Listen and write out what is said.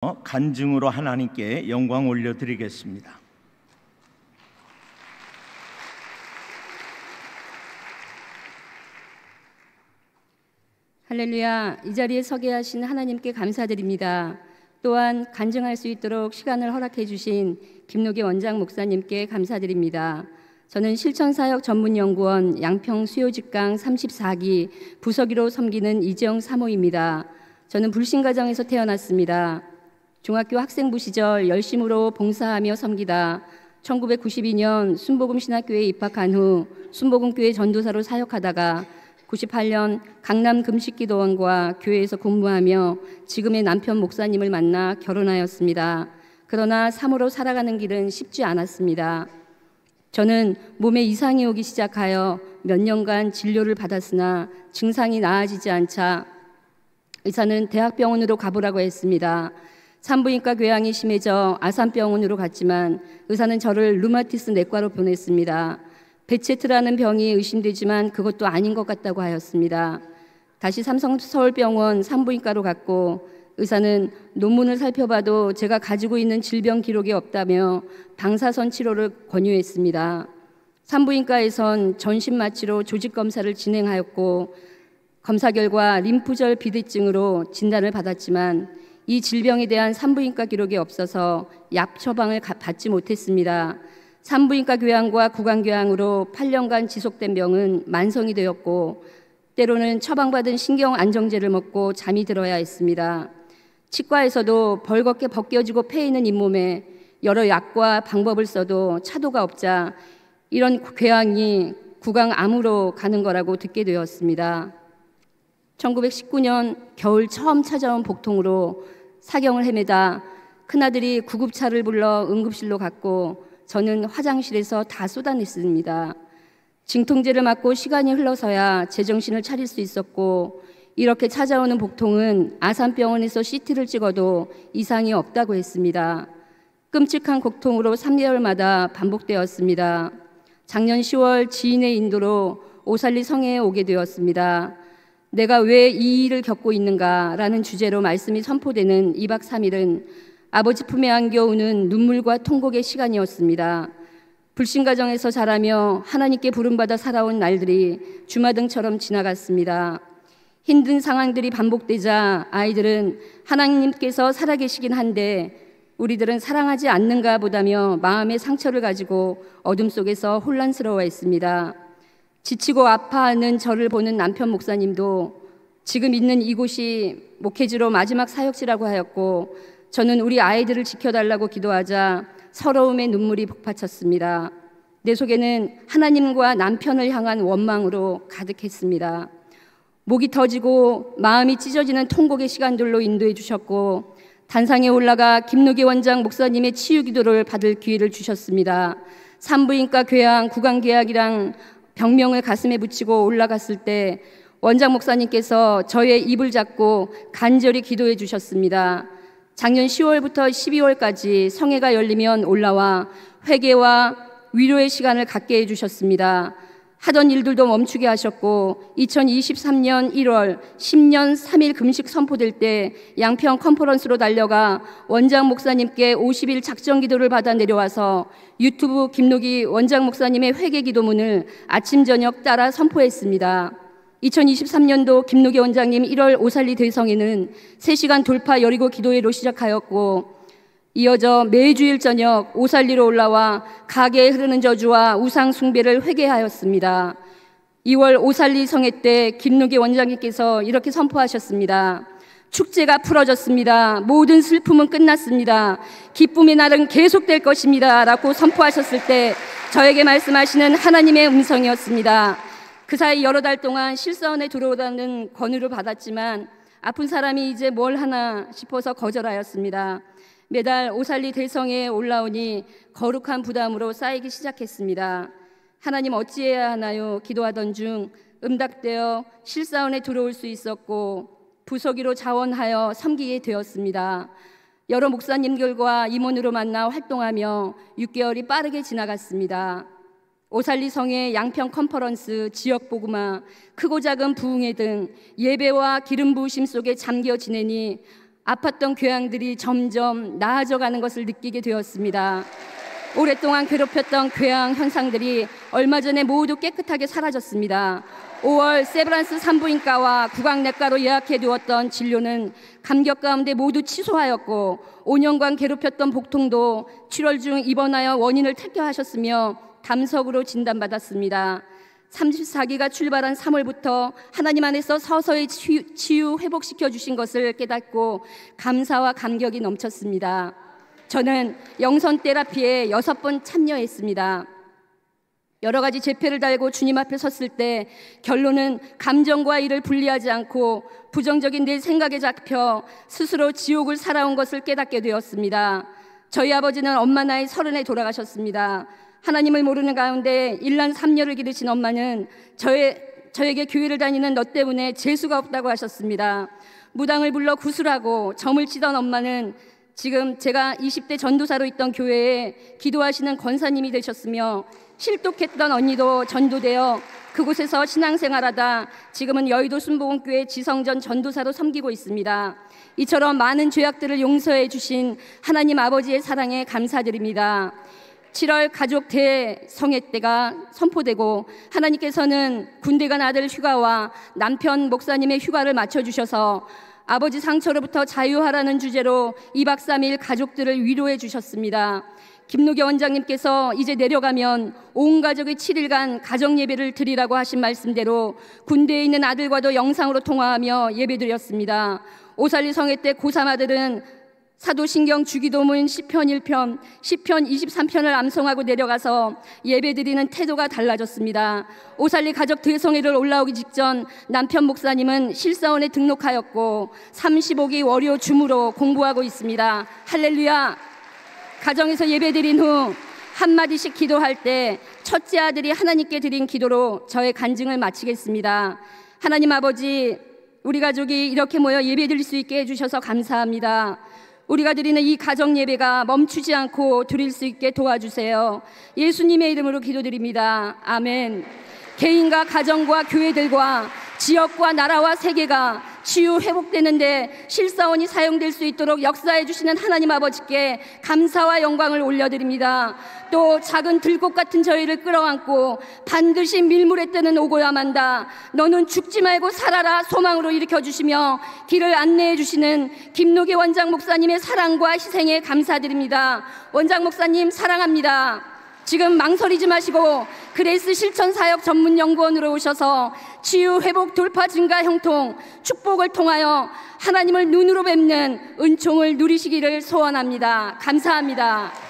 간증으로 하나님께 영광 올려드리겠습니다. 할렐루야. 이 자리에 서게 하신 하나님께 감사드립니다. 또한 간증할 수 있도록 시간을 허락해 주신 김노기 원장 목사님께 감사드립니다. 저는 실천사역 전문연구원 양평수요직강 34기 부서기로 섬기는 이재영 사모입니다. 저는 불신가정에서 태어났습니다. 중학교 학생부 시절 열심으로 봉사하며 섬기다 1992년 순복음신학교에 입학한 후 순복음교회 전도사로 사역하다가 98년 강남 금식기도원과 교회에서 공부하며 지금의 남편 목사님을 만나 결혼하였습니다. 그러나 삶으로 살아가는 길은 쉽지 않았습니다. 저는 몸에 이상이 오기 시작하여 몇 년간 진료를 받았으나 증상이 나아지지 않자 의사는 대학병원으로 가보라고 했습니다. 산부인과 궤양이 심해져 아산병원으로 갔지만 의사는 저를 류마티스 내과로 보냈습니다. 베체트라는 병이 의심되지만 그것도 아닌 것 같다고 하였습니다. 다시 삼성서울병원 산부인과로 갔고 의사는 논문을 살펴봐도 제가 가지고 있는 질병 기록이 없다며 방사선 치료를 권유했습니다. 산부인과에선 전신마취로 조직검사를 진행하였고 검사 결과 림프절 비대증으로 진단을 받았지만 이 질병에 대한 산부인과 기록이 없어서 약 처방을 받지 못했습니다. 산부인과 교양과 구강교양으로 8년간 지속된 병은 만성이 되었고 때로는 처방받은 신경안정제를 먹고 잠이 들어야 했습니다. 치과에서도 벌겋게 벗겨지고 패이는 잇몸에 여러 약과 방법을 써도 차도가 없자 이런 궤양이 구강암으로 가는 거라고 듣게 되었습니다. 1919년 겨울 처음 찾아온 복통으로 사경을 헤매다 큰아들이 구급차를 불러 응급실로 갔고 저는 화장실에서 다 쏟아냈습니다. 진통제를 맞고 시간이 흘러서야 제정신을 차릴 수 있었고 이렇게 찾아오는 복통은 아산병원에서 CT를 찍어도 이상이 없다고 했습니다. 끔찍한 고통으로 3개월마다 반복되었습니다. 작년 10월 지인의 인도로 오살리 성회에 오게 되었습니다. 내가 왜 이 일을 겪고 있는가라는 주제로 말씀이 선포되는 2박 3일은 아버지 품에 안겨 우는 눈물과 통곡의 시간이었습니다. 불신가정에서 자라며 하나님께 부름받아 살아온 날들이 주마등처럼 지나갔습니다. 힘든 상황들이 반복되자 아이들은 하나님께서 살아계시긴 한데 우리들은 사랑하지 않는가 보다며 마음의 상처를 가지고 어둠 속에서 혼란스러워했습니다. 지치고 아파하는 저를 보는 남편 목사님도 지금 있는 이곳이 목회지로 마지막 사역지라고 하였고 저는 우리 아이들을 지켜달라고 기도하자 서러움의 눈물이 북받쳤습니다. 내 속에는 하나님과 남편을 향한 원망으로 가득했습니다. 목이 터지고 마음이 찢어지는 통곡의 시간들로 인도해 주셨고 단상에 올라가 김노기 원장 목사님의 치유 기도를 받을 기회를 주셨습니다. 산부인과 궤양, 구강계약이랑 병명을 가슴에 붙이고 올라갔을 때 원장 목사님께서 저의 입을 잡고 간절히 기도해 주셨습니다. 작년 10월부터 12월까지 성회가 열리면 올라와 회개와 위로의 시간을 갖게 해주셨습니다. 하던 일들도 멈추게 하셨고 2023년 1월 10년 3일 금식 선포될 때 양평 컨퍼런스로 달려가 원장 목사님께 50일 작정 기도를 받아 내려와서 유튜브 김노기 원장 목사님의 회개 기도문을 아침 저녁 따라 선포했습니다. 2023년도 김노기 원장님 1월 오살리 대성회는 3시간 돌파 여리고 기도회로 시작하였고 이어져 매주일 저녁 오살리로 올라와 가게에 흐르는 저주와 우상 숭배를 회개하였습니다. 2월 오살리 성회 때 김노기 원장님께서 이렇게 선포하셨습니다. 축제가 풀어졌습니다. 모든 슬픔은 끝났습니다. 기쁨의 날은 계속될 것입니다. 라고 선포하셨을 때 저에게 말씀하시는 하나님의 음성이었습니다. 그 사이 여러 달 동안 실사원에 들어오라는 권유를 받았지만 아픈 사람이 이제 뭘 하나 싶어서 거절하였습니다. 매달 오살리 대성회에 올라오니 거룩한 부담으로 쌓이기 시작했습니다. 하나님 어찌해야 하나요? 기도하던 중 응답되어 실사원에 들어올 수 있었고 부서기로 자원하여 섬기게 되었습니다. 여러 목사님들과 임원으로 만나 활동하며 6개월이 빠르게 지나갔습니다. 오살리 성회 양평 컨퍼런스, 지역 복음화, 크고 작은 부흥회 등 예배와 기름 부으심 속에 잠겨 지내니 아팠던 교양들이 점점 나아져가는 것을 느끼게 되었습니다. 오랫동안 괴롭혔던 교양 현상들이 얼마 전에 모두 깨끗하게 사라졌습니다. 5월 세브란스 산부인과와 구강내과로 예약해두었던 진료는 감격 가운데 모두 취소하였고 5년간 괴롭혔던 복통도 7월 중 입원하여 원인을 택결하셨으며 담석으로 진단받았습니다. 34기가 출발한 3월부터 하나님 안에서 서서히 치유 회복시켜 주신 것을 깨닫고 감사와 감격이 넘쳤습니다. 저는 영선 테라피에 6번 참여했습니다. 여러 가지 제패를 달고 주님 앞에 섰을 때 결론은 감정과 일을 분리하지 않고 부정적인 내 생각에 잡혀 스스로 지옥을 살아온 것을 깨닫게 되었습니다. 저희 아버지는 엄마 나이 30에 돌아가셨습니다. 하나님을 모르는 가운데 1년 3년을 기르신 엄마는 저에게 교회를 다니는 너 때문에 재수가 없다고 하셨습니다. 무당을 불러 구슬하고 점을 치던 엄마는 지금 제가 20대 전도사로 있던 교회에 기도하시는 권사님이 되셨으며 실독했던 언니도 전도되어 그곳에서 신앙생활하다 지금은 여의도 순복음교회 지성전 전도사로 섬기고 있습니다. 이처럼 많은 죄악들을 용서해 주신 하나님 아버지의 사랑에 감사드립니다. 7월 가족 대성회 때가 선포되고 하나님께서는 군대 간 아들 휴가와 남편 목사님의 휴가를 맞춰주셔서 아버지 상처로부터 자유하라는 주제로 2박 3일 가족들을 위로해 주셨습니다. 김노기 원장님께서 이제 내려가면 온 가족이 7일간 가정예배를 드리라고 하신 말씀대로 군대에 있는 아들과도 영상으로 통화하며 예배드렸습니다. 오살리 성회 때 고3 아들은 사도신경 주기도문 시편 1편, 시편 23편을 암송하고 내려가서 예배드리는 태도가 달라졌습니다. 오살리 가족 대성회를 올라오기 직전 남편 목사님은 실사원에 등록하였고 35기 월요 줌으로 공부하고 있습니다. 할렐루야! 가정에서 예배드린 후 한마디씩 기도할 때 첫째 아들이 하나님께 드린 기도로 저의 간증을 마치겠습니다. 하나님 아버지, 우리 가족이 이렇게 모여 예배드릴 수 있게 해주셔서 감사합니다. 우리가 드리는 이 가정 예배가 멈추지 않고 드릴 수 있게 도와주세요. 예수님의 이름으로 기도드립니다. 아멘. 개인과 가정과 교회들과 지역과 나라와 세계가 치유 회복되는데 실사원이 사용될 수 있도록 역사해 주시는 하나님 아버지께 감사와 영광을 올려드립니다. 또 작은 들꽃 같은 저희를 끌어안고 반드시 밀물에 뜨는 오고야만다, 너는 죽지 말고 살아라 소망으로 일으켜주시며 길을 안내해 주시는 김노기 원장 목사님의 사랑과 희생에 감사드립니다. 원장 목사님 사랑합니다. 지금 망설이지 마시고 그레이스 실천사역 전문연구원으로 오셔서 치유, 회복, 돌파, 증가, 형통, 축복을 통하여 하나님을 눈으로 뵙는 은총을 누리시기를 소원합니다. 감사합니다.